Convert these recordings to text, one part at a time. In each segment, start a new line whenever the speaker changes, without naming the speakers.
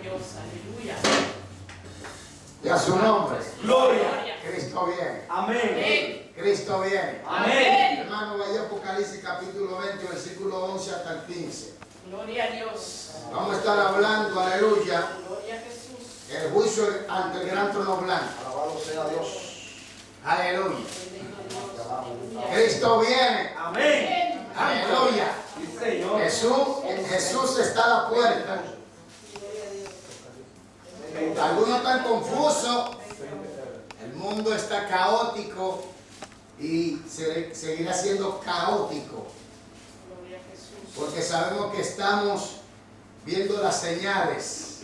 Dios, aleluya.
Y a su nombre.
Gloria.
Cristo viene.
Amén.
Cristo viene.
Amén.
Hermano, vaya Apocalipsis capítulo 20, versículo 11 hasta el 15.
Gloria a Dios.
Vamos a estar hablando, aleluya,
Gloria a Jesús.
el juicio ante el gran trono blanco.
Alabado sea Dios.
Aleluya. Cristo viene.
Amén.
Aleluya.
Sí, Señor.
Jesús está a la puerta. Algunos están confusos. El mundo está caótico y seguirá siendo caótico.
Gloria a Jesús.
Porque sabemos que estamos viendo las señales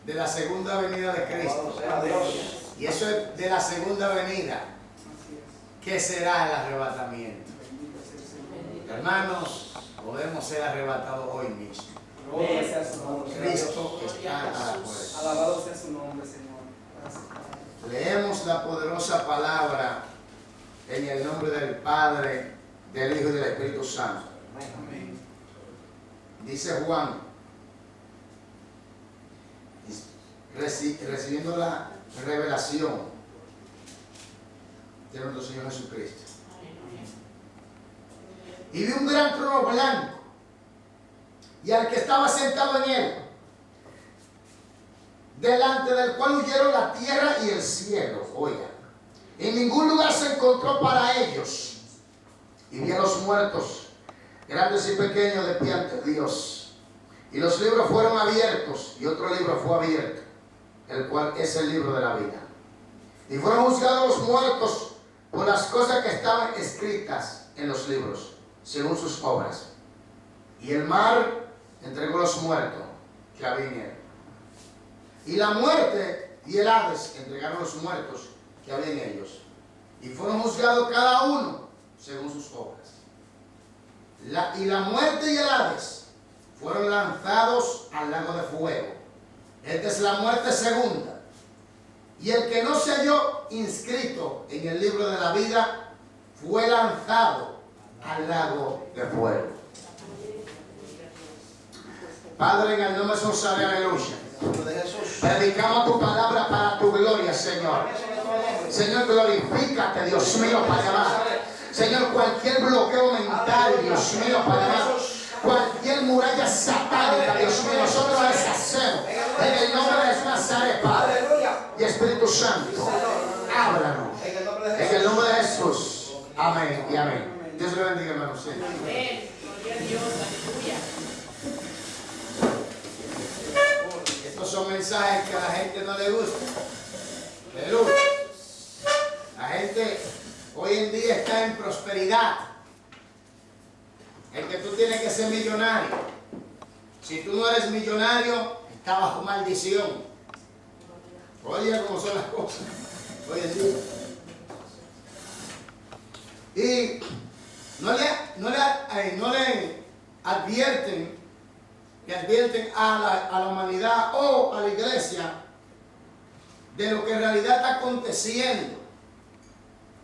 de la segunda venida de Cristo.
Alabado sea Dios.
Y eso es de la segunda venida. ¿Qué será el arrebatamiento? Hermanos, podemos ser arrebatados hoy mismo.
Gloria sea su nombre.
Cristo está a la puerta.
Alabado sea su nombre, Señor. Gracias.
Leemos la poderosa palabra en el nombre del Padre, del Hijo y del Espíritu Santo.
Amén.
Dice Juan, recibiendo la revelación de nuestro Señor Jesucristo. Y vi un gran trono blanco y al que estaba sentado en él, delante del cual huyeron la tierra y el cielo. Oiga, en ningún lugar se encontró para ellos. Y vi a los muertos, grandes y pequeños, de pie ante Dios. Y los libros fueron abiertos, y otro libro fue abierto, el cual es el libro de la vida. Y fueron juzgados los muertos por las cosas que estaban escritas en los libros, según sus obras. Y el mar entregó los muertos que había en él. Y la muerte y el Hades entregaron los muertos que había en ellos. Y fueron juzgados cada uno según sus obras. Y la muerte y el Hades fueron lanzados al lago de fuego. Esta es la muerte segunda. Y el que no se halló inscrito en el libro de la vida fue lanzado al lago de fuego. Padre, en el nombre de Jesús, aleluya.
De Jesús.
Predicamos tu palabra para tu gloria, Señor. Señor, glorifícate, Dios mío, para amar. Señor, cualquier bloqueo mental, Dios mío, para amar. Cualquier muralla satánica, Dios mío, nosotros la deshacemos. En el nombre de Jesús Nazaret, Padre. Y Espíritu Santo, háblanos. En el nombre de Jesús. Amén y amén. Dios le bendiga, hermano. Sí.
Amén. Gloria a Dios, aleluya.
Estos son mensajes que a la gente no le gusta. Aleluya. La gente hoy en día está en prosperidad. El que tú tienes que ser millonario. Si tú no eres millonario, está bajo maldición. Oye cómo son las cosas hoy en día. Y no le advierten a la humanidad o a la iglesia de lo que en realidad está aconteciendo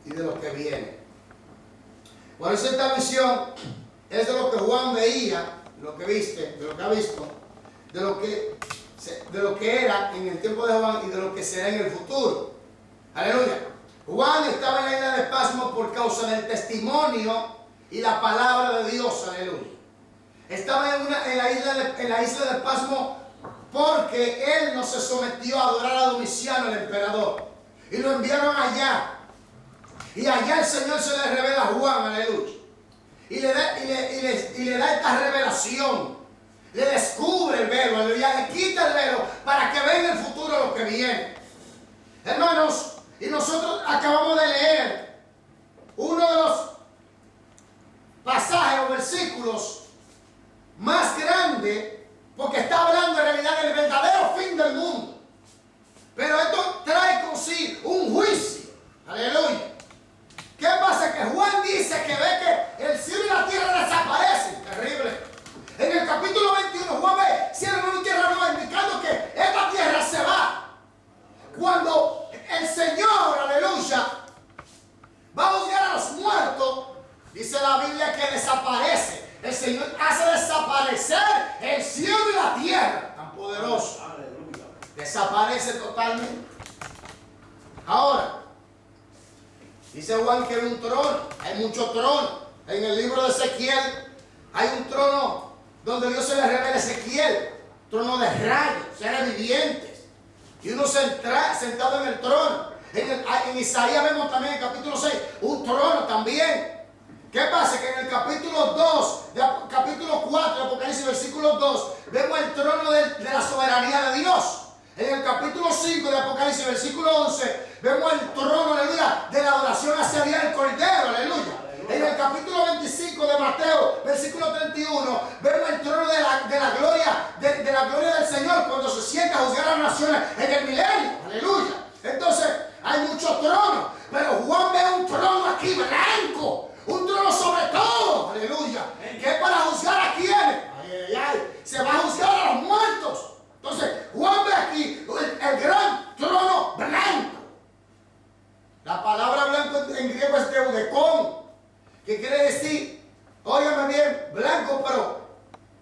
y de lo que viene. Por eso esta visión es de lo que Juan veía, lo que viste, de lo que ha visto, de lo que era en el tiempo de Juan y de lo que será en el futuro. Aleluya. Juan estaba en la isla de Patmos por causa del testimonio y la palabra de Dios. Aleluya. Estaba en la isla de Patmos porque él no se sometió a adorar a Domiciano, el emperador. Y lo enviaron allá. Y allá el Señor se le revela a Juan, aleluya. Y le da esta revelación. Le descubre el velo, aleluya. Le quita el velo para que vea en el futuro lo que viene. Hermanos, y nosotros acabamos de leer uno de los pasajes o versículos más grande, porque está hablando en realidad del verdadero fin del mundo. Pero esto trae consigo un juicio. Aleluya. ¿Qué pasa? Que Juan dice que ve que el cielo y la tierra desaparecen. Terrible. En el capítulo 21 Juan ve cielo y tierra nueva, indicando que esta tierra se va. Cuando el Señor, aleluya, va a juzgar a los muertos, dice la Biblia que desaparece. El Señor hace desaparecer el cielo y la tierra. Tan poderoso. desaparece totalmente. Ahora, dice Juan que hay un trono, hay muchos tronos. En el libro de Ezequiel hay un trono donde Dios se le revela a Ezequiel, trono de rayos, seres vivientes, y uno sentado en el trono. En Isaías vemos también en el capítulo 6 un trono también. ¿Qué pasa? Que en el capítulo 2, capítulo 4 de Apocalipsis, versículo 2, vemos el trono de la soberanía de Dios. En el capítulo 5 de Apocalipsis, versículo 11, vemos el trono, aleluya, de la adoración hacia Dios, el Cordero, aleluya. En el capítulo 25 de Mateo, versículo 31, vemos el trono de la gloria del Señor cuando se sienta a juzgar a las naciones en el milenio, aleluya. Entonces, hay muchos tronos, pero Juan ve un trono aquí blanco, un trono sobre todo, aleluya, que es para juzgar a quienes, se va a juzgar a los muertos. Entonces, Juan ve aquí el gran trono blanco. La palabra blanco en griego es deudecón, que quiere decir, óigame bien, blanco, pero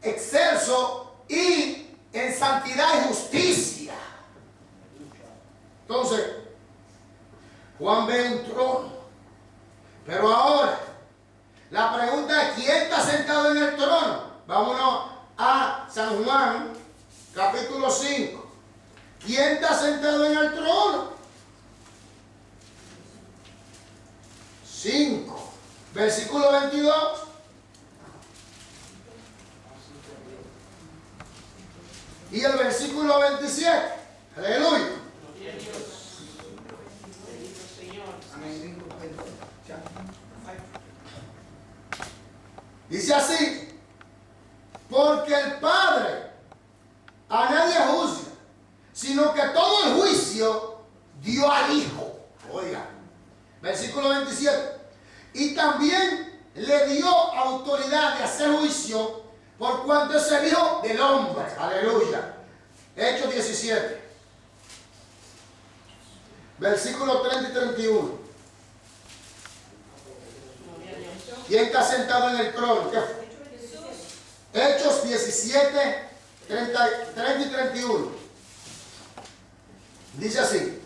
excelso y en santidad y justicia. Entonces, Juan ve un trono. Pero ahora, la pregunta es, ¿quién está sentado en el trono? Vámonos a San Juan, capítulo 5. ¿Quién está sentado en el trono? 5, versículo 22. Y el versículo 27. Aleluya.
Gloria a Dios. Bendito Señor.
Amén.
Dice así: porque el Padre a nadie juzga, sino que todo el juicio dio al Hijo. Oiga, versículo 27. Y también le dio autoridad de hacer juicio por cuanto es el Hijo del hombre. Aleluya. Hechos 17. Versículo 30 y 31.
Gloria a Dios.
¿Quién está sentado en el trono? ¿Qué fue? Hechos 17, 30 y 31. Dice así: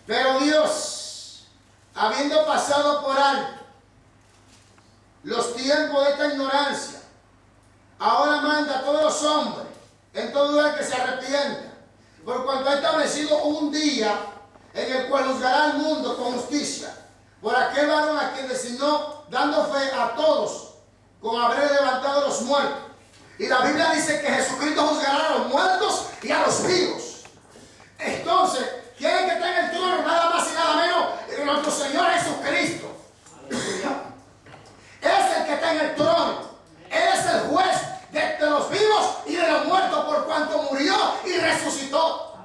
pero Dios, habiendo pasado por alto los tiempos de esta ignorancia, ahora manda a todos los hombres en todo lugar que se arrepientan, por cuanto ha establecido un día en el cual juzgará al mundo con justicia, por aquel varón a quien designó, dando fe a todos con haber levantado a los muertos. Y la Biblia dice que Jesucristo juzgará a los muertos y a los vivos. Entonces, ¿quién es que está en el trono? Nada más y nada menos que nuestro Señor Jesucristo. Es el que está en el trono. Él es el juez de los vivos y de los muertos, por cuanto murió y resucitó.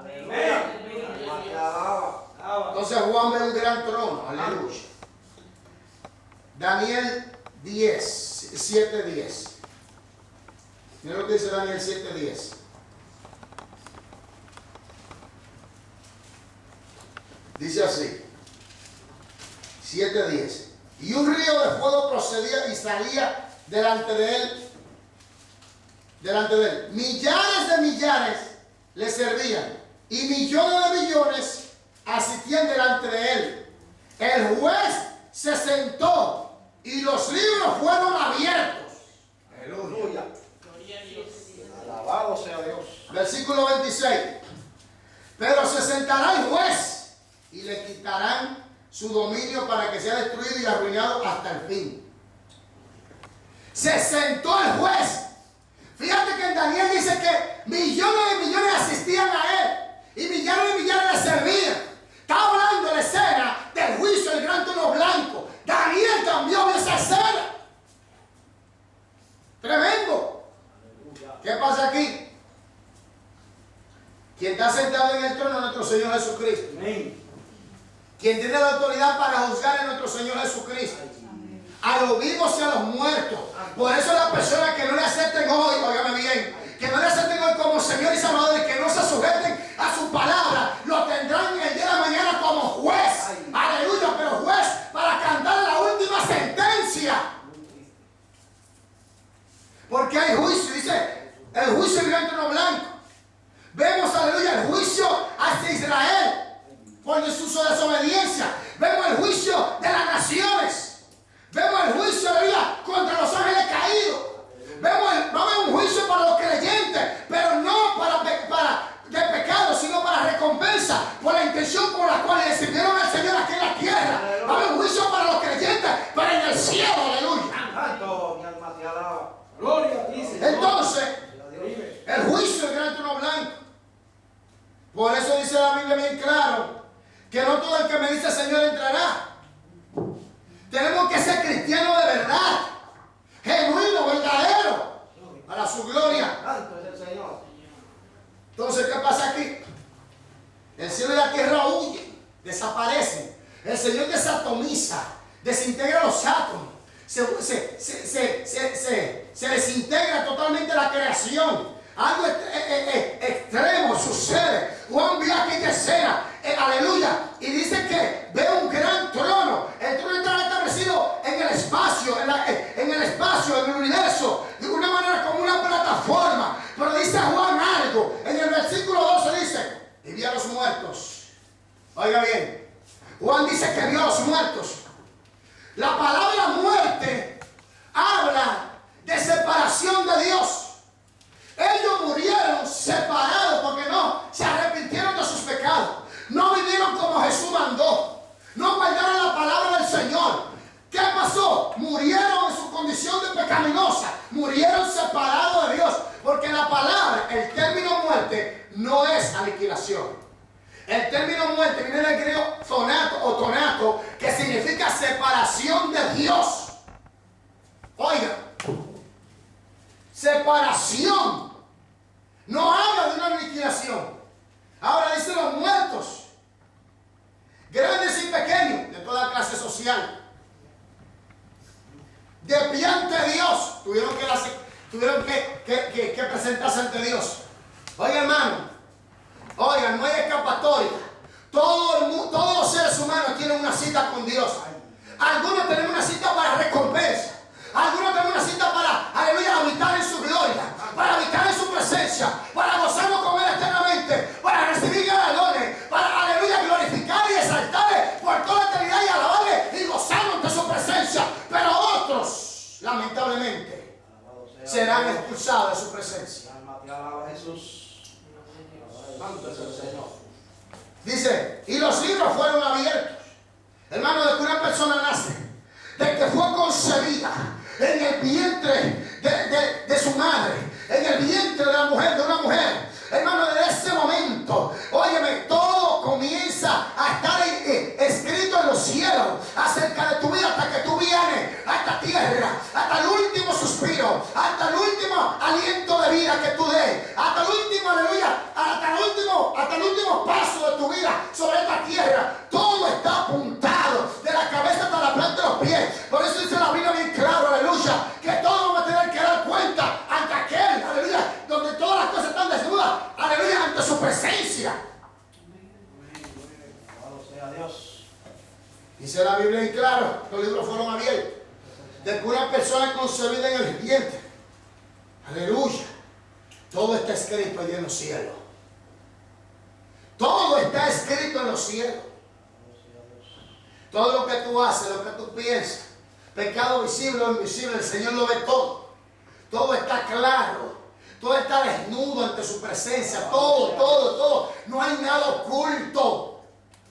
Entonces Juan ve un gran trono. Aleluya. Daniel 10, 7:10. Mira lo que dice Daniel 7:10. Dice así: 7:10. Y un río de fuego procedía y salía delante de él. Millares de millares le servían y millones de millones asistían delante de él. El juez se sentó y los libros fueron abiertos. Aleluya.
Gloria a Dios.
Alabado sea Dios.
Versículo 26. Pero se sentará el juez y le quitarán su dominio para que sea destruido y arruinado hasta el fin. Se sentó el juez. Fíjate que en Daniel dice que millones de millones asistían a él y millares de millares le servían. Está hablando de la escena del juicio del gran trono blanco. Daniel también vio esa escena. Tremendo. ¿Qué pasa aquí? Quien está sentado en el trono es nuestro Señor Jesucristo.
Amén.
Quien tiene la autoridad para juzgar es nuestro Señor Jesucristo. A los vivos y a los muertos. Por eso las personas que no le acepten hoy, óigame bien, que no le acepten hoy como Señor y Salvador y que no se sujeten a su palabra, lo tendrán el día de mañana como juez. Aleluya, pero juez para cantar la última sentencia. Porque hay juicio, dice el juicio del gran trono blanco. Vemos, aleluya, el juicio a Por eso dice la Biblia bien claro, que no todo el que me dice Señor entrará. Tenemos que ser cristianos de verdad, genuino, verdadero, para su gloria.
Santo es el Señor.
Entonces, ¿qué pasa aquí? El cielo y la tierra huyen, desaparecen. El Señor desatomiza, desintegra los átomos. Se desintegra totalmente la creación. Algo extremo sucede. Juan vio aquella escena, aleluya, y dice que ve un gran trono. El trono está establecido en el espacio, en el universo, de una manera como una plataforma. Pero dice Juan algo, en el versículo 12 dice, y vio a los muertos. Oiga bien, Juan dice que vio a los muertos. La palabra muerte habla de separación de Dios. Ellos murieron separados porque no se arrepintieron de sus pecados. No vivieron como Jesús mandó. No guardaron la palabra del Señor. ¿Qué pasó? Murieron en su condición de pecaminosa. Murieron separados de Dios. Porque la palabra, el término muerte, no es aniquilación. El término muerte viene del griego tonato, que significa separación de Dios. Oiga, separación. No habla de una aniquilación. Ahora dice los muertos, grandes y pequeños, de toda clase social, de pie ante Dios, tuvieron que presentarse ante Dios. Oiga, hermano, oigan, no hay escapatoria. Todos los seres humanos tienen una cita con Dios. Algunos tenemos una cita para recompensa. Algunos tenemos una cita para, aleluya, habitar en su gloria, para habitar en su presencia, para gozarnos con Él eternamente, para recibir galardones, para, aleluya, glorificar y exaltarle por toda la eternidad y alabarle y gozarnos de su presencia. Pero otros, lamentablemente, serán expulsados de su presencia.
Alma te alaba, Jesús. Santo es el Señor.
Dice, y los libros fueron abiertos. Hermano, de que una persona nace, de que fue concebida en el vientre de su madre, en el vientre de una mujer, hermano, desde ese momento, óyeme, todo comienza a estar escrito en los cielos acerca de tu vida, hasta que tú vienes a esta tierra, hasta el último suspiro, hasta el último aliento de vida que tú des, hasta el último, aleluya, hasta el último paso de tu vida sobre esta tierra. Todo está apuntado de la cabeza hasta la planta de los pies. Por eso dice la Biblia bien claro, aleluya, que todos vamos a tener que dar cuenta ante aquel, aleluya, donde todas las cosas están desnudas, aleluya, ante su presencia.
Alabado sea Dios.
Dice la Biblia bien claro, los libros fueron abiertos, de que una persona concebida en el vientre, aleluya, todo está escrito allí en los cielos. Todo está escrito en los cielos. Todo lo que tú haces, lo que tú piensas, pecado visible o invisible, el Señor lo ve todo. Todo está claro. Todo está desnudo ante su presencia. Todo. No hay nada oculto.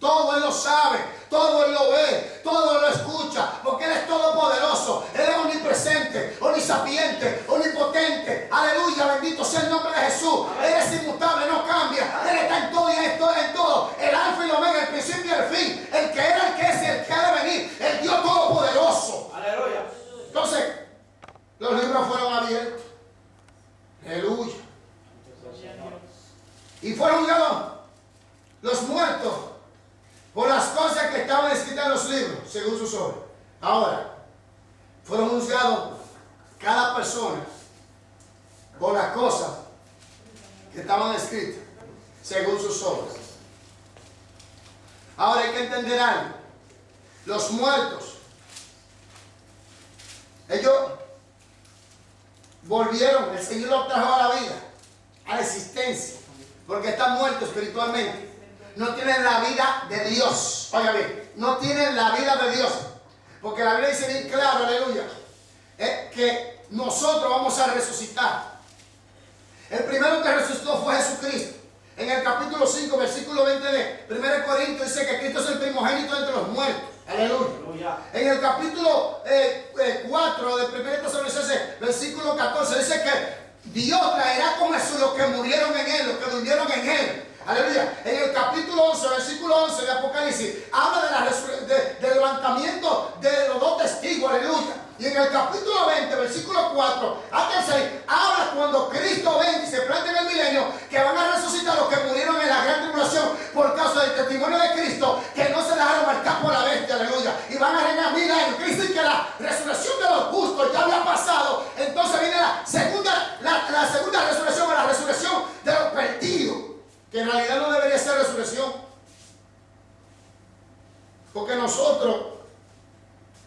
Todo Él lo sabe. Todo Él lo ve. Todo Él lo escucha. Porque Él es todopoderoso. Él es omnipresente, omnisapiente, omnipotente. Aleluya, bendito sea el nombre de Jesús. Él es inmutable, no cambia. Él está en todo y en todo. El alfa y el omega, el principio y el fin. El que era, el que es y el que ha de venir. El Dios todopoderoso.
Aleluya.
Entonces, los libros fueron abiertos. Aleluya. Y fueron juzgados los muertos por las cosas que estaban escritas en los libros, según sus obras. Ahora, fueron juzgados cada persona por las cosas que estaban escritas, según sus obras. Ahora hay que entender algo. Los muertos, ellos volvieron, el Señor los trajo a la vida, a la existencia, porque están muertos espiritualmente. No tienen la vida de Dios. Oiga bien, no tienen la vida de Dios. Porque la Biblia dice bien claro, aleluya, que nosotros vamos a resucitar. El primero que resucitó fue Jesucristo. En el capítulo 5, versículo 20 de 1 Corintios dice que Cristo es el primogénito entre los muertos. Aleluya. En el capítulo 4 de 1 Tesalonicenses, versículo 14, dice que Dios traerá con Jesús los que murieron en Él, los que durmieron en Él. Aleluya. En el capítulo 11, versículo 11 de Apocalipsis, habla de del levantamiento de los dos testigos. Aleluya. Y en el capítulo 20, versículo 4 hasta el 6, habla cuando Cristo venga y se plante en el milenio, que van a resucitar los que murieron en la gran tribulación por causa del testimonio de Cristo, que no se dejaron marcar por la bestia. Aleluya. Y van a reinar 1000 años. Cristo dice que la resurrección de los justos ya había pasado. Entonces viene la segunda resurrección, o la resurrección de los perdidos, que en realidad no debería ser resurrección, porque nosotros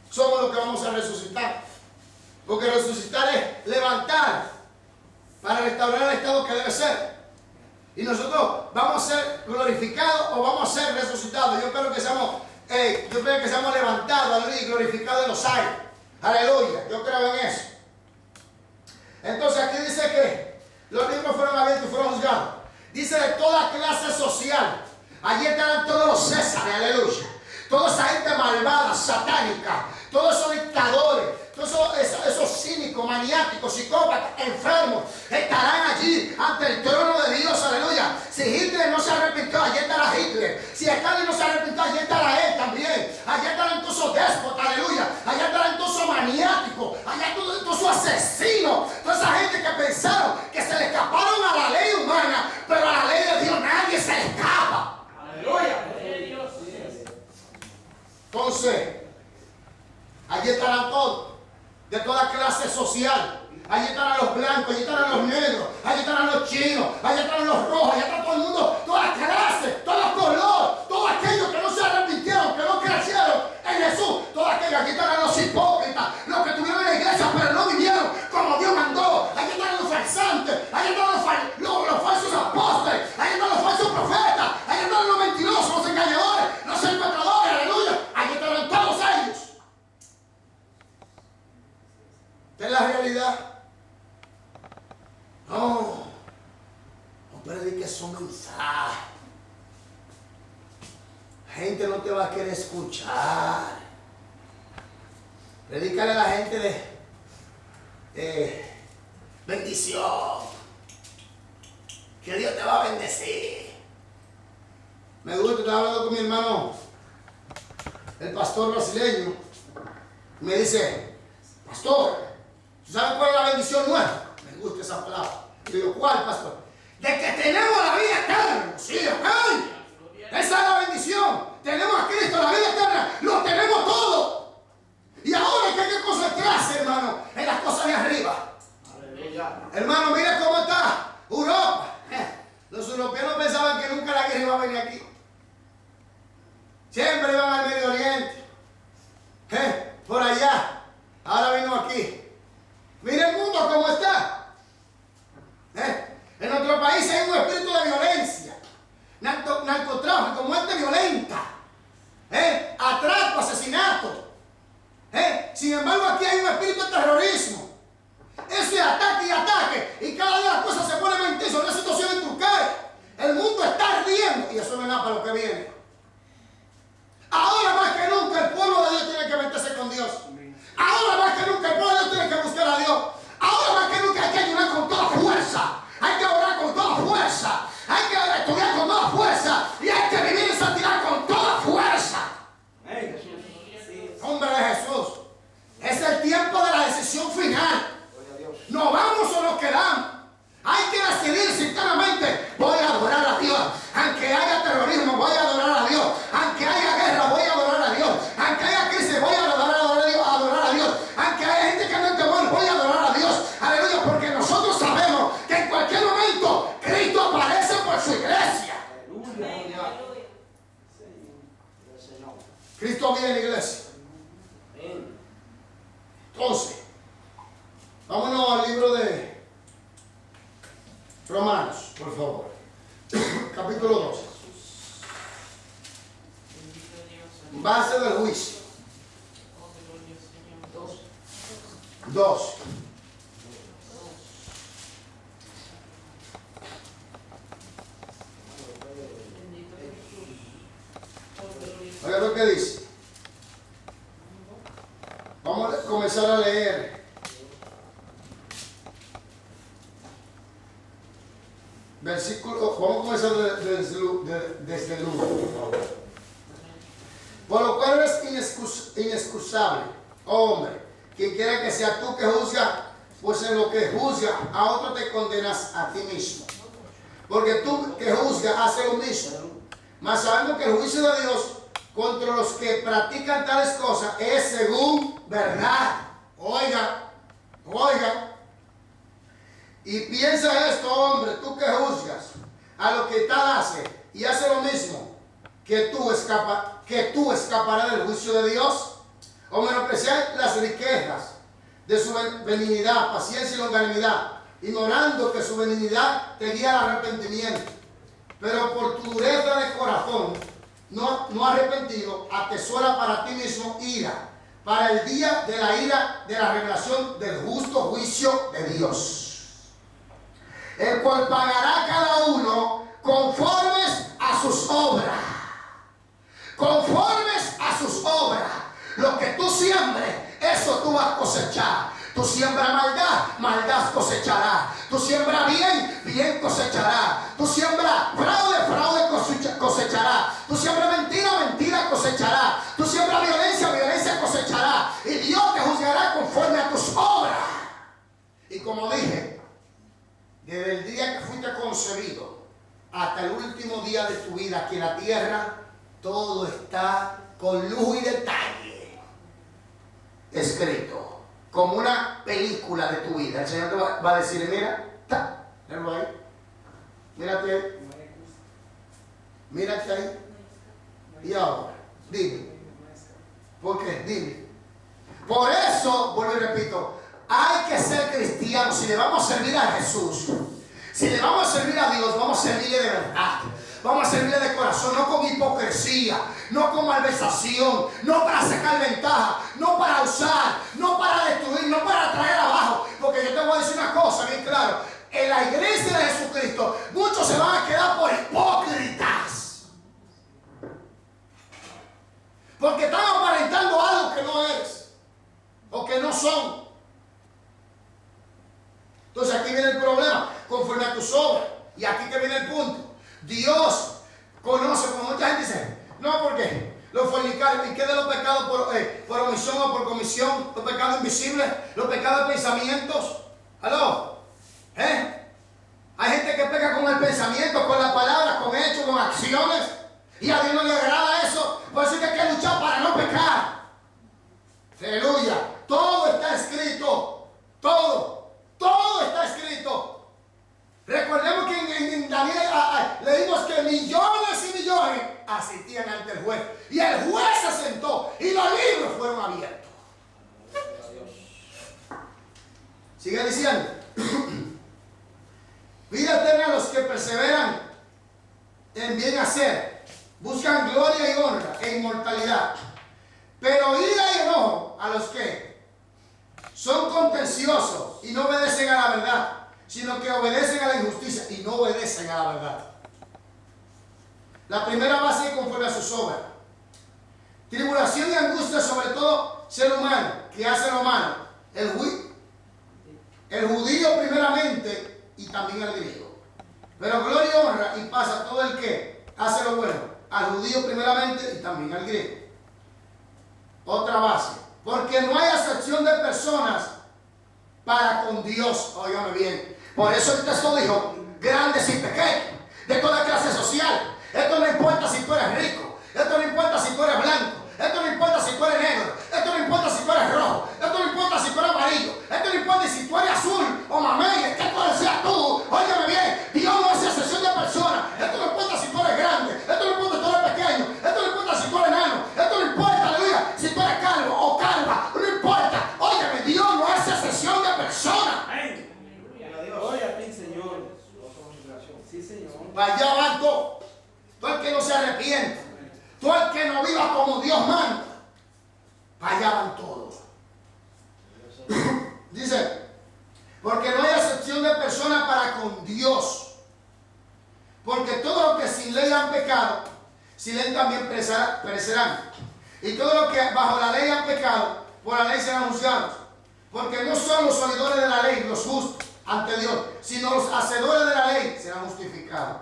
somos los que vamos a resucitar. Porque resucitar es levantar para restaurar el estado que debe ser. Y nosotros vamos a ser glorificados o vamos a ser resucitados. Yo espero que seamos levantados y glorificados en los aires. Aleluya, yo creo en eso. Entonces aquí dice que los libros fueron abiertos y fueron juzgados. Dice de toda clase social. Allí estarán todos los Césares, aleluya. Toda esa gente malvada, satánica, todos esos dictadores, todos esos cínicos, maniáticos, psicópatas, enfermos, estarán allí ante el trono de Dios, aleluya. Si Hitler no se arrepintió, allí estará Hitler. Si Stalin no se arrepintió, allí estará él también. Allá estarán todos esos déspotas, aleluya. Allá estarán todos esos maniáticos, allá todos esos asesinos, toda esa gente que pensaron que se le escaparon a la ley humana, pero a la ley de Dios nadie se le escapa.
Aleluya.
Entonces, allí estarán todos, de toda clase social. Allí estarán los blancos, allí estarán los negros, allí estarán los chinos, allí estarán los rojos, allí está todo el mundo, todas las clases, todos los colores, todos aquellos que no se arrepintieron, que no crecieron en Jesús, todos aquellos. Aquí estarán los hipócritas, los que estuvieron en la iglesia pero no vivieron como Dios mandó. Allí estarán los farsantes, allí están los falsos apóstoles, allí están los falsos profetas, allí están los mentirosos, los engañadores, los secuestradores, aleluya. Allí estarán todos ellos. Esta es la realidad. No prediques su mensaje. La gente no te va a querer escuchar. Predícale a la gente de bendición, que Dios te va a bendecir. Me gusta, estaba hablando con mi hermano, el pastor brasileño, y me dice: pastor, ¿sabe cuál es la bendición nueva? Me gusta esa palabra. Y digo: ¿cuál, pastor? De que tenemos la vida eterna. Sí, ok. Esa es la bendición. Tenemos a Cristo, la vida eterna. Lo tenemos todo. Y ahora que hay que concentrarse, hermano, en las cosas de arriba.
Aleluya.
Hermano, mira cómo está Europa. Los europeos pensaban que nunca la guerra iba a venir aquí. Siempre iban al Medio Oriente. Por allá. Ahora vino aquí. Mira el mundo cómo está. En nuestro país hay un espíritu de violencia, narcotráfico, muerte violenta, atraco, asesinato. Sin embargo, aquí hay un espíritu de terrorismo. Eso es ataque y ataque. Y cada día las cosas se ponen más intensas. Una situación en Turquía. El mundo está ardiendo. Y eso no es nada para lo que viene. Ahora más que nunca el pueblo de Dios tiene que meterse con Dios. Ahora más que nunca el pueblo de Dios tiene que buscar a Dios. Ahora más que nunca hay que ayunar con toda fuerza. Hay que orar con toda fuerza. Hay que estudiar con toda fuerza. Y hay que vivir en santidad con toda fuerza. Hombre de Jesús. Es el tiempo de la decisión final. ¿Nos vamos o nos quedamos? Hay que decidir sinceramente: voy a adorar a Dios. Aunque haya terrorismo, voy a adorar a Dios. Aunque haya guerra, voy a adorar a Dios. Aunque haya crisis, voy a adorar a Dios. Aunque haya gente que ande en temor, voy a adorar a Dios. Aleluya, porque nosotros sabemos que en cualquier momento Cristo aparece por su iglesia. Cristo viene, iglesia. Entonces, vámonos al libro de Romanos, por favor. Capítulo 12. Base del juicio. 2. Oiga lo que dice. Vamos a comenzar a leer. Versículo vamos a comenzar desde el 1, por favor. Por lo cual eres inexcusable, oh hombre, quien quiera que sea tú que juzga, pues en lo que juzga a otro te condenas a ti mismo. Porque tú que juzgas haces lo mismo. Mas sabemos que el juicio de Dios contra los que practican tales cosas es según verdad. Oiga. Y piensa esto, hombre, tú que juzgas a lo que tal hace y hace lo mismo, que tú escaparás del juicio de Dios. O menospreciar las riquezas de su benignidad, paciencia y longanimidad, ignorando que su benignidad te guía al arrepentimiento. Pero por tu dureza de corazón, no arrepentido, atesora para ti mismo ira, para el día de la ira de la revelación del justo juicio de Dios, el cual pagará a cada uno conformes a sus obras. Conformes a sus obras. Lo que tú siembres, eso tú vas a cosechar. Tú siembras maldad, maldad cosecharás. Tú siembras bien, bien cosecharás. Tú siembras fraude, fraude cosecharás. Tú siembras mentira, mentira cosecharás. Tú siembras violencia, violencia cosecharás. Y Dios te juzgará conforme a tus obras. Y como dije, desde el día que fuiste concebido hasta el último día de tu vida aquí en la tierra, todo está con luz y detalle escrito, como una película de tu vida. El Señor te va a decir, mira, míralo ahí, mírate ahí, mírate ahí. Y ahora, dime, ¿por qué? Dime. Por eso, vuelvo y repito, hay que ser cristiano. Si le vamos a servir a Jesús, si le vamos a servir a Dios, vamos a servirle de verdad. Vamos a servirle de corazón, no con hipocresía, no con malversación, no para sacar ventaja, no para usar, no para destruir, no para traer abajo. Porque yo te voy a decir una cosa bien claro. En la iglesia de Jesucristo, muchos se van a quedar por hipócritas. Porque están aparentando algo que no es, o que no son. Entonces aquí viene el problema, conforme a tus obras. Y aquí que viene el punto. Dios conoce, como mucha gente dice, no, porque los fornicarios, ¿y qué de los pecados por omisión o por comisión? Los pecados invisibles, los pecados de pensamientos. ¿Aló? Hay gente que peca con el pensamiento, con las palabras, con hechos, con acciones, y a Dios no le agrada eso. Por eso es que hay que luchar para no pecar. Aleluya. Todo está escrito. Todo está escrito. Recordemos que en Daniel leímos que millones y millones asistían ante el juez. Y el juez se sentó y los libros fueron abiertos. Sigue diciendo. Vida eterna a los que perseveran en bien hacer. Buscan gloria y honra e inmortalidad. Pero ira y enojo a los que son contenciosos y no obedecen a la verdad, sino que obedecen a la injusticia y no obedecen a la verdad. La primera base es conforme a sus obras. Tribulación y angustia sobre todo ser humano que hace lo malo. El judío primeramente y también el griego. Pero gloria y honra y paz a todo el que hace lo bueno. Al judío primeramente y también al griego. Otra base. Porque no hay acepción de personas para con Dios. Óigame bien. Por eso el texto dijo, grandes y pequeños, de toda clase social. Esto no importa si tú eres rico, esto no importa si tú eres blanco, esto no importa si tú eres negro, esto no importa si tú eres rojo, esto no importa si tú eres amarillo, esto no importa si tú eres azul o mamey, que tú seas tú. Óigame bien, Dios no hace excepción de personas. Esto no importa si tú eres grande, esto no importa si tú eres pequeño, esto no importa si tú eres enano, esto no importa, aleluya, si tú eres calvo o calva, no importa. Óigame, Dios no hace excepción de personas.
Gloria a ti, Señor. Sí, Señor.
Para allá van todos. Todo el que no se arrepiente, todo el que no viva como Dios manda, para allá van todos. Dice, porque no hay acepción de personas para con Dios. Porque todos los que sin ley han pecado, sin ley también perecerán. Y todos los que bajo la ley han pecado, por la ley serán juzgados. Porque no son los oidores de la ley los justos ante Dios, sino los hacedores de la ley serán justificados.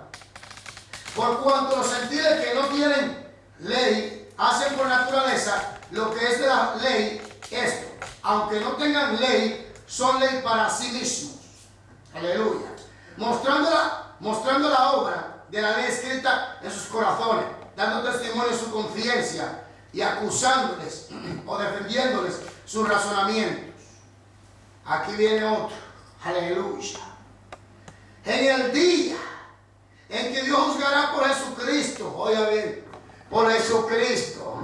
Por cuanto los gentiles que no tienen ley hacen por naturaleza lo que es de la ley esto, aunque no tengan ley, son ley para sí mismos. Aleluya. Mostrando la obra de la ley escrita en sus corazones, dando testimonio en su conciencia y acusándoles o defendiéndoles sus razonamientos. Aquí viene otro. Aleluya. En el día en que Dios juzgará por Jesucristo, oiga bien, por Jesucristo,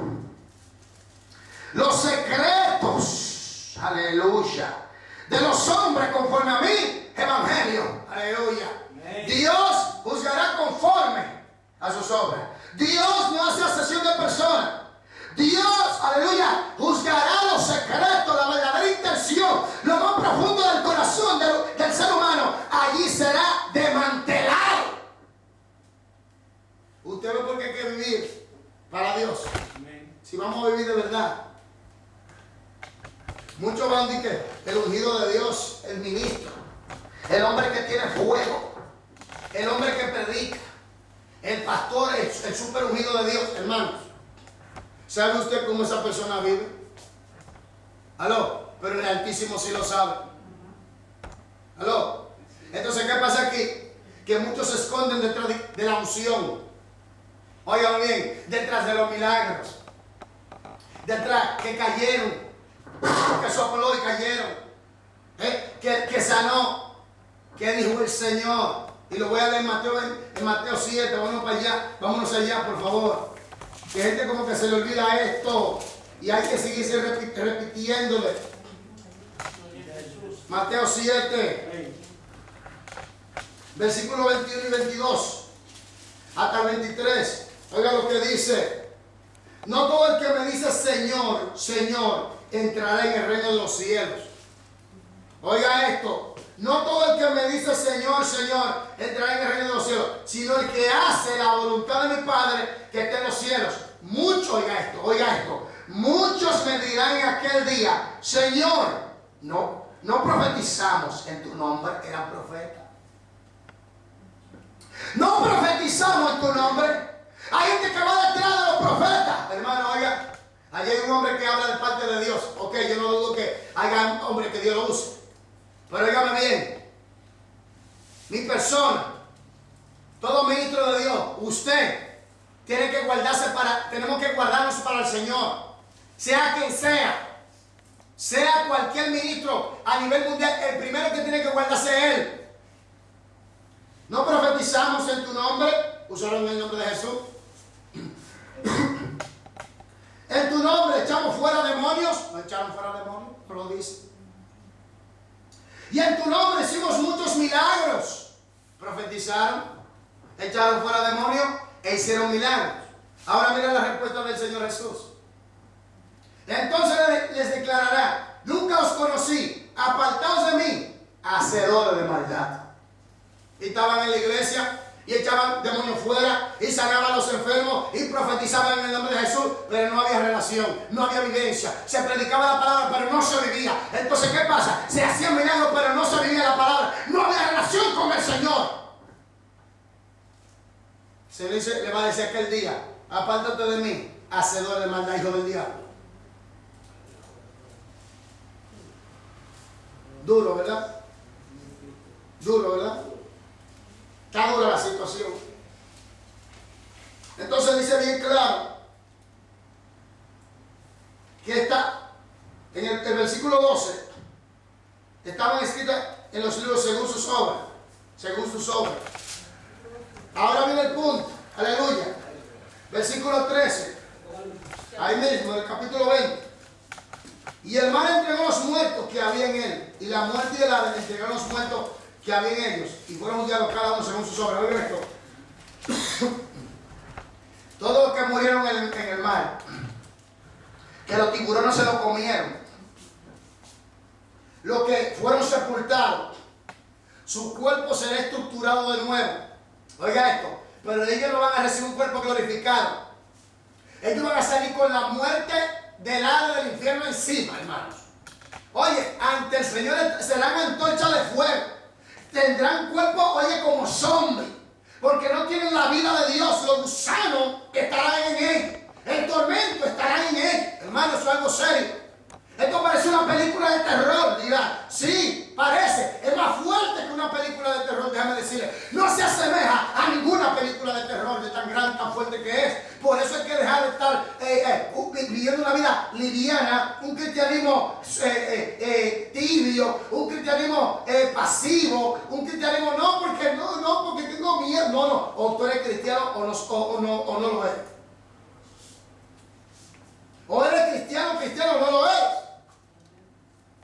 los secretos, aleluya, de los hombres conforme a mi evangelio, aleluya. Dios juzgará conforme a sus obras. Dios no hace acepción de personas. Dios, aleluya, juzgará los secretos, la verdadera intención, lo más profundo del corazón del ser humano. Allí será desmantelado. Usted ve por qué hay que vivir para Dios. Si vamos a vivir de verdad. Muchos van a decir que el ungido de Dios, el ministro, el hombre que tiene fuego, el hombre que predica, el pastor, el super ungido de Dios, hermanos. ¿Sabe usted cómo esa persona vive? ¿Aló? Pero el Altísimo sí lo sabe. ¿Aló? Entonces, ¿qué pasa aquí? Que muchos se esconden detrás de la unción. Oigan bien, detrás de los milagros. Detrás que cayeron, que sopló y cayeron. Que sanó. Que dijo el Señor. Y lo voy a leer en Mateo 7. Vámonos para allá. Vámonos allá, por favor. Que gente como que se le olvida esto. Y hay que seguirse repitiéndole. Mateo 7. Versículos 21 y 22. Hasta el 23. Oiga lo que dice. No todo el que me dice Señor, Señor, entrará en el reino de los cielos. Oiga esto. No todo el que me dice Señor, Señor, entrará en el reino de los cielos, sino el que hace la voluntad de mi Padre que está en los cielos. Muchos, oiga esto. Muchos me dirán en aquel día, Señor, no profetizamos en tu nombre, eran profetas. No profetizamos en tu nombre. Hay gente que va detrás de los profetas. Hermano, oiga, allí hay un hombre que habla de parte de Dios. Ok, yo no dudo que haya un hombre que Dios lo use. Pero óigame bien, mi persona, todo ministro de Dios, usted tiene que tenemos que guardarnos para el Señor, sea quien sea cualquier ministro a nivel mundial, el primero que tiene que guardarse es él. No profetizamos en tu nombre, usaron el nombre de Jesús. En tu nombre echamos fuera demonios, no echaron fuera demonios, no lo dice. Y en tu nombre hicimos muchos milagros. Profetizaron, echaron fuera demonios e hicieron milagros. Ahora mira la respuesta del Señor Jesús. Entonces les declarará: nunca os conocí, apartaos de mí, hacedores de maldad. Y estaban en la iglesia y echaban demonios fuera y sanaban a los enfermos y profetizaban en el nombre de Jesús, pero no había relación, no había vivencia. Se predicaba la palabra, pero no se vivía. Entonces, ¿qué pasa? Se hacían milagros, pero no se vivía la palabra. No había relación con el Señor. Le va a decir aquel día: apártate de mí, hacedor de maldad, hijo del diablo. Duro, ¿verdad? Duro, ¿verdad? Está dura la situación. Entonces dice bien claro que está en el versículo 12. Estaban escritas en los libros según sus obras. Según sus obras. Ahora viene el punto. Aleluya. Versículo 13. Ahí mismo, en el capítulo 20. Y el mal entregó los muertos que había en él. Y la muerte y el Hades entregaron los muertos que había en ellos. Y fueron juzgados cada uno según sus obras. Oigan esto. Todos los que murieron en el mar, que los tiburones se lo comieron, los que fueron sepultados, su cuerpo será estructurado de nuevo. Oiga esto. Pero ellos no van a recibir un cuerpo glorificado. Ellos van a salir con la muerte del Hades del infierno encima, hermanos. Oye, ante el Señor serán antorchas de fuego. Tendrán cuerpo, oye, como zombie. porque no tienen la vida de Dios. Los gusanos estarán en él, el tormento estará en él. Hermano, eso es algo serio. Esto parece una película de terror, dirá. Sí, parece. Es más fuerte que una película de terror, déjame decirle. No se asemeja a ninguna película de terror de tan grande, tan fuerte que es. Por eso hay que dejar de estar viviendo una vida liviana, un cristianismo tibio, un cristianismo pasivo, un cristianismo no porque tengo miedo. No. O tú eres cristiano o no lo eres. O eres cristiano o no lo eres.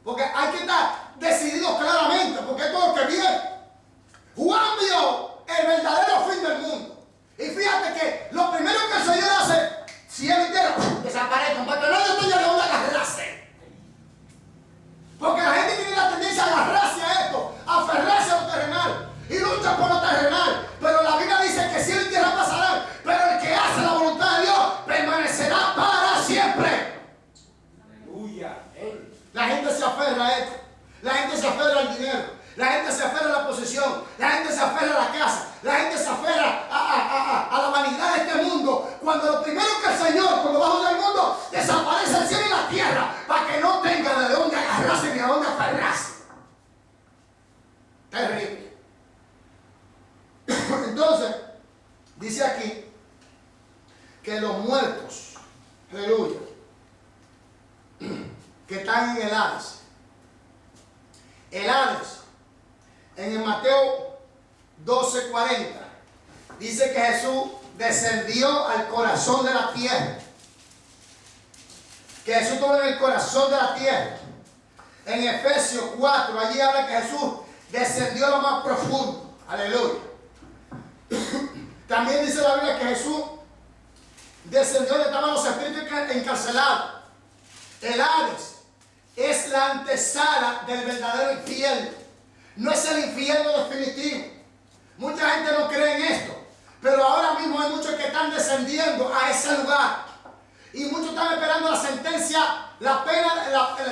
Porque hay que estar decididos claramente, porque esto es lo que viene. Juan vio el verdadero fin del mundo. Y fíjate que lo primero que el Señor hace, cielo y tierra, desaparecen, porque nadie tenga de dónde agarrarse. Porque la gente tiene la tendencia a agarrarse a esto, a aferrarse a lo terrenal, y lucha por lo terrenal. Pero la Biblia dice que cielo y tierra pasarán, pero el que hace la voluntad de Dios permanecerá para siempre.
Aleluya.
La gente se aferra a esto. La gente se aferra al dinero. La gente se aferra a la posesión. La gente se aferra a la casa. La gente se aferra a la vanidad de este mundo. Cuando lo primero que el Señor, cuando bajo del mundo, desaparece el cielo y la tierra para que no tenga de dónde agarrarse ni a dónde aferrarse. Terrible. Entonces, dice aquí que los muertos, aleluya, que están en el Hades. El Hades, en el Mateo 12:40, dice que Jesús descendió al corazón de la tierra. Que Jesús estuvo en el corazón de la tierra. En Efesios 4, allí habla que Jesús descendió a lo más profundo. Aleluya. También dice la Biblia que Jesús descendió donde estaban los espíritus encarcelados. El Hades es la antesala del verdadero infierno. No es el infierno definitivo. Mucha gente no cree en esto. Pero ahora mismo hay muchos que están descendiendo a ese lugar. Y muchos están esperando la sentencia, la pena,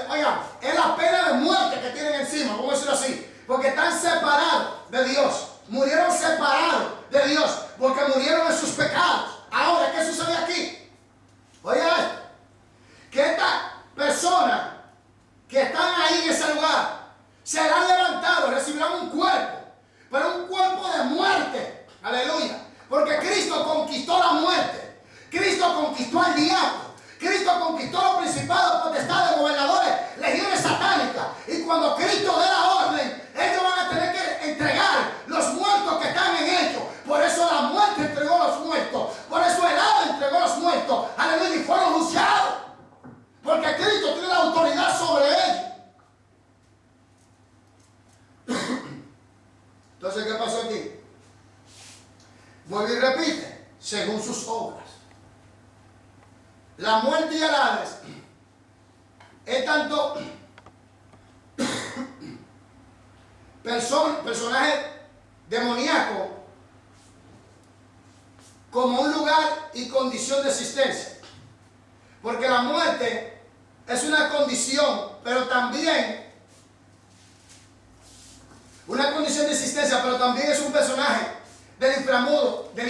oigan, es la pena de muerte que tienen encima, vamos a decirlo así. Porque están separados de Dios. Murieron separados de Dios. Porque murieron en sus pecados. Ahora, ¿qué sucede aquí? Oigan, que estas personas que están ahí en ese lugar serán levantados, recibirán un cuerpo, pero un cuerpo de muerte. Aleluya. Porque Cristo conquistó la muerte. Cristo conquistó al diablo. Cristo conquistó los principados, potestades, gobernadores, legiones satánicas. Y cuando Cristo dé la orden, ellos van a tener que entregar los muertos que están en ellos. Por eso la muerte entregó los muertos. Por eso el Hades entregó los muertos. Aleluya. Y fueron juzgados. Porque Cristo tiene la autoridad sobre ellos. Entonces, ¿qué pasó aquí? Vuelve y repite, según sus obras. La muerte y el Hades es tanto personaje demoníaco como un lugar y condición de existencia. Porque la muerte es una condición, pero también una condición de existencia, pero también es un personaje del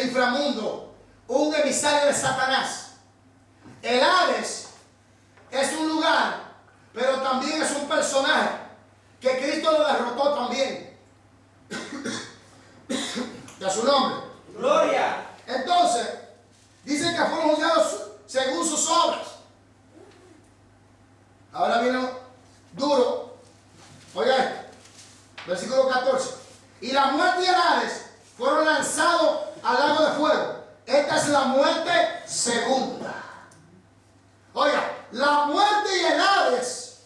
inframundo, un emisario de Satanás. El Hades es un lugar, pero también es un personaje que Cristo lo derrotó también. De su nombre.
Gloria.
Entonces, dice que fueron juzgados según sus obras. Ahora vino duro. Oiga esto. Versículo 14. Y la muerte y el Hades fueron lanzados al lago de fuego. Esta es la muerte segunda. Oiga, la muerte y el Hades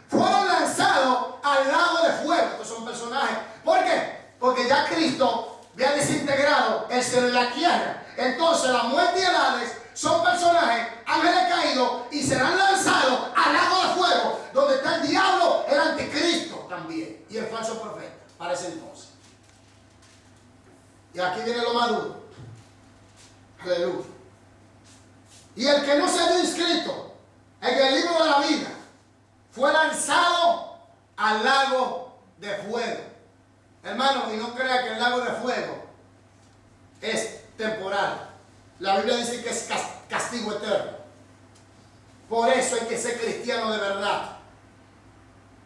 fueron lanzados al lago de fuego. Estos son personajes. ¿Por qué? Porque ya Cristo había desintegrado el cielo y la tierra. Entonces la muerte y el Hades son personajes, ángeles caídos, y serán lanzados al lago de fuego, donde está el diablo, el anticristo también, y el falso profeta, para ese entonces. Y aquí viene lo más duro. Aleluya. Y el que no se había inscrito en el libro de la vida fue lanzado al lago de fuego. Hermano, y no crea que el lago de fuego es temporal. La Biblia dice que es castigo eterno. Por eso hay que ser cristiano de verdad.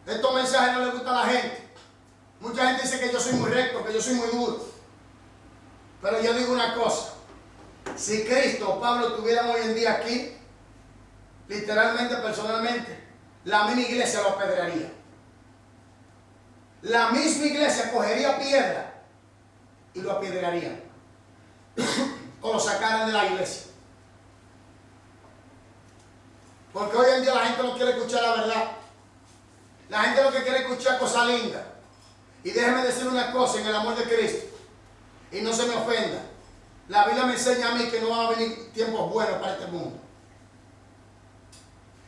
Estos mensajes no les gustan a la gente. Mucha gente dice que yo soy muy recto, que yo soy muy duro. Pero yo digo una cosa. Si Cristo o Pablo estuvieran hoy en día aquí, literalmente, personalmente, la misma iglesia lo apedrearía. La misma iglesia cogería piedra y lo apedrearía. O lo sacaran de la iglesia. Porque hoy en día la gente no quiere escuchar la verdad. La gente lo que quiere escuchar es cosas lindas. Y déjeme decir una cosa en el amor de Cristo. Y no se me ofenda. La Biblia me enseña a mí que no van a venir tiempos buenos para este mundo.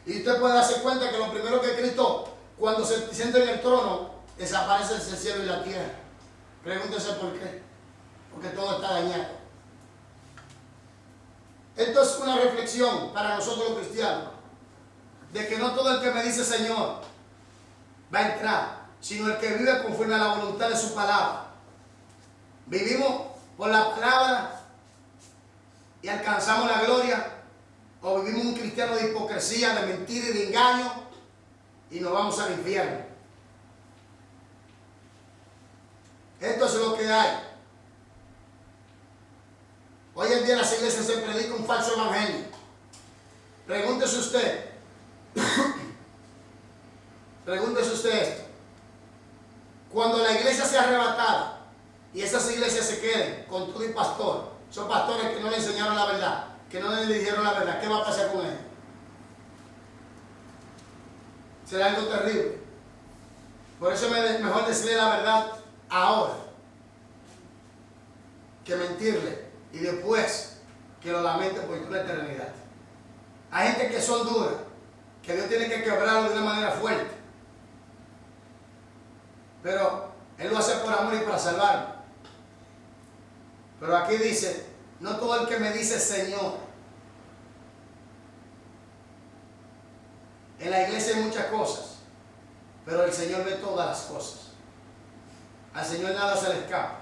Y usted puede darse cuenta que lo primero que Cristo, cuando se sienta en el trono, desaparece el cielo y la tierra. Pregúntese por qué. Porque todo está dañado. Esto es una reflexión para nosotros los cristianos. De que no todo el que me dice Señor va a entrar, sino el que vive conforme a la voluntad de su palabra. Vivimos por la palabra y alcanzamos la gloria, o vivimos un cristiano de hipocresía, de mentira y de engaño, y nos vamos al infierno. Esto es lo que hay. Hoy en día en las iglesias se predica un falso evangelio. Pregúntese usted. Pregúntese usted esto. Cuando la iglesia sea arrebatada y esas iglesias se queden con todo y pastor, son pastores que no le enseñaron la verdad, que no le dijeron la verdad, ¿qué va a pasar con ellos? Será algo terrible. Por eso es mejor decirle la verdad ahora que mentirle y después que lo lamente por toda la eternidad. Hay gente que son duras, que Dios tiene que quebrarlo de una manera fuerte. Pero Él lo hace por amor y para salvarme. Pero aquí dice, no todo el que me dice Señor. En la iglesia hay muchas cosas, pero el Señor ve todas las cosas. Al Señor nada se le escapa.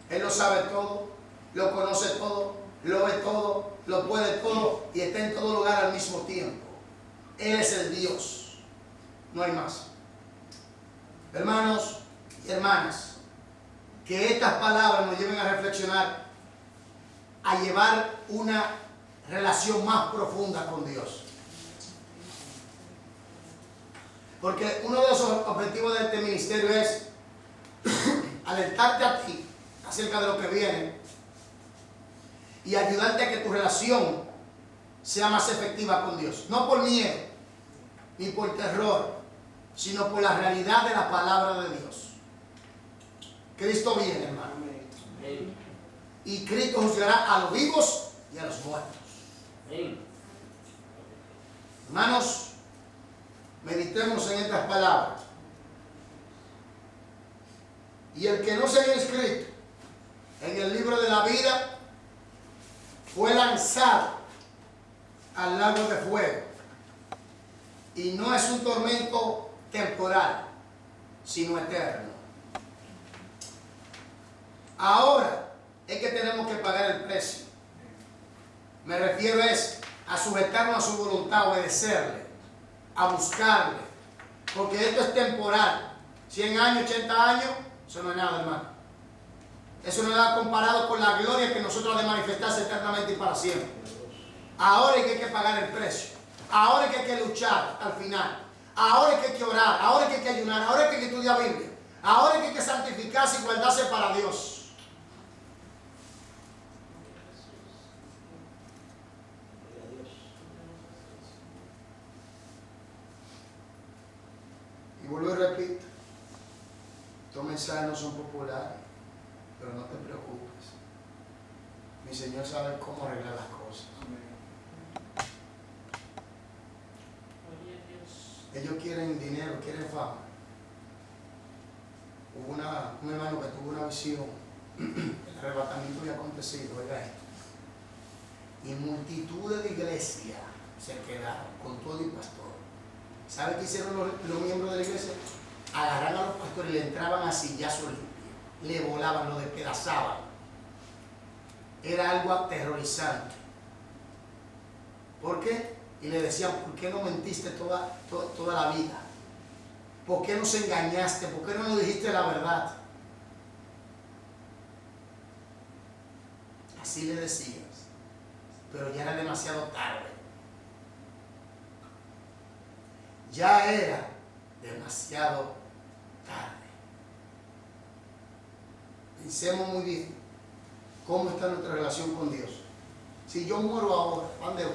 Él lo sabe todo, lo conoce todo, lo ve todo, lo puede todo y está en todo lugar al mismo tiempo. Él es el Dios, no hay más. Hermanos y hermanas, que estas palabras nos lleven a reflexionar, a llevar una relación más profunda con Dios. Porque uno de los objetivos de este ministerio es alertarte a ti acerca de lo que viene y ayudarte a que tu relación sea más efectiva con Dios. No por miedo, ni por terror, sino por la realidad de la palabra de Dios. Cristo viene, hermano. Y Cristo juzgará a los vivos y a los muertos. Hermanos, meditemos en estas palabras. Y el que no se haya inscrito en el libro de la vida fue lanzado al lago de fuego. Y no es un tormento temporal, sino eterno. Ahora es que tenemos que pagar el precio. Me refiero a sujetarnos a su voluntad, a obedecerle, a buscarle. Porque esto es temporal. 100 años, 80 años, eso no es nada, hermano. Eso no es nada comparado con la gloria que nosotros ha de manifestarse eternamente y para siempre. Ahora es que hay que pagar el precio. Ahora es que hay que luchar al final. Ahora es que hay que orar. Ahora es que hay que ayunar. Ahora es que hay que estudiar Biblia. Ahora es que hay que santificarse y guardarse para Dios. Y vuelvo y repito, estos mensajes no son populares, pero no te preocupes. Mi Señor sabe cómo arreglar las cosas. Ellos quieren dinero, quieren fama. Hubo un hermano que tuvo una visión, el arrebatamiento había acontecido, oiga esto. Y multitudes de iglesias se quedaron con todo y pastor. ¿Sabe qué hicieron los miembros de la iglesia? Agarraron a los pastores y le entraban a sillazos limpios. Le volaban, lo despedazaban. era algo aterrorizante. ¿Por qué? Y le decían, ¿por qué no mentiste toda la vida? ¿Por qué nos engañaste? ¿Por qué no nos dijiste la verdad? Así le decías, pero ya era demasiado tarde. Ya era demasiado tarde. Pensemos muy bien cómo está nuestra relación con Dios. Si yo muero ahora, ¿para dónde voy?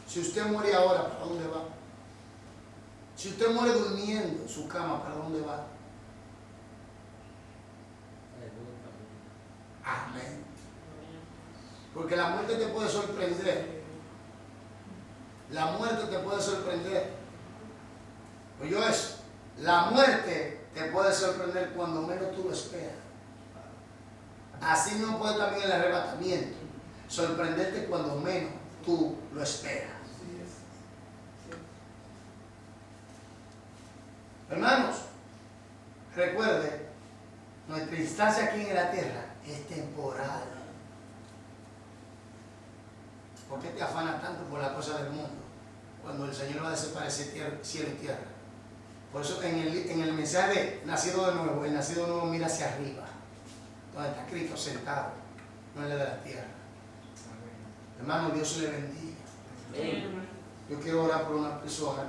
Si usted muere ahora, ¿para dónde va? Si usted muere durmiendo en su cama, ¿para dónde va? Amén. Porque la muerte te puede sorprender. La muerte te puede sorprender. Oye eso, la muerte te puede sorprender cuando menos tú lo esperas. Así no puede también el arrebatamiento sorprenderte cuando menos tú lo esperas. Hermanos, recuerde, nuestra instancia aquí en la tierra es temporal. ¿Por qué te afanas tanto por la cosa del mundo? Cuando el Señor va a desaparecer cielo y tierra. Por eso en el mensaje de nacido de nuevo, el nacido de nuevo mira hacia arriba, donde está Cristo sentado, no en la de la tierra. Hermano, Dios le bendiga. Yo quiero orar por una persona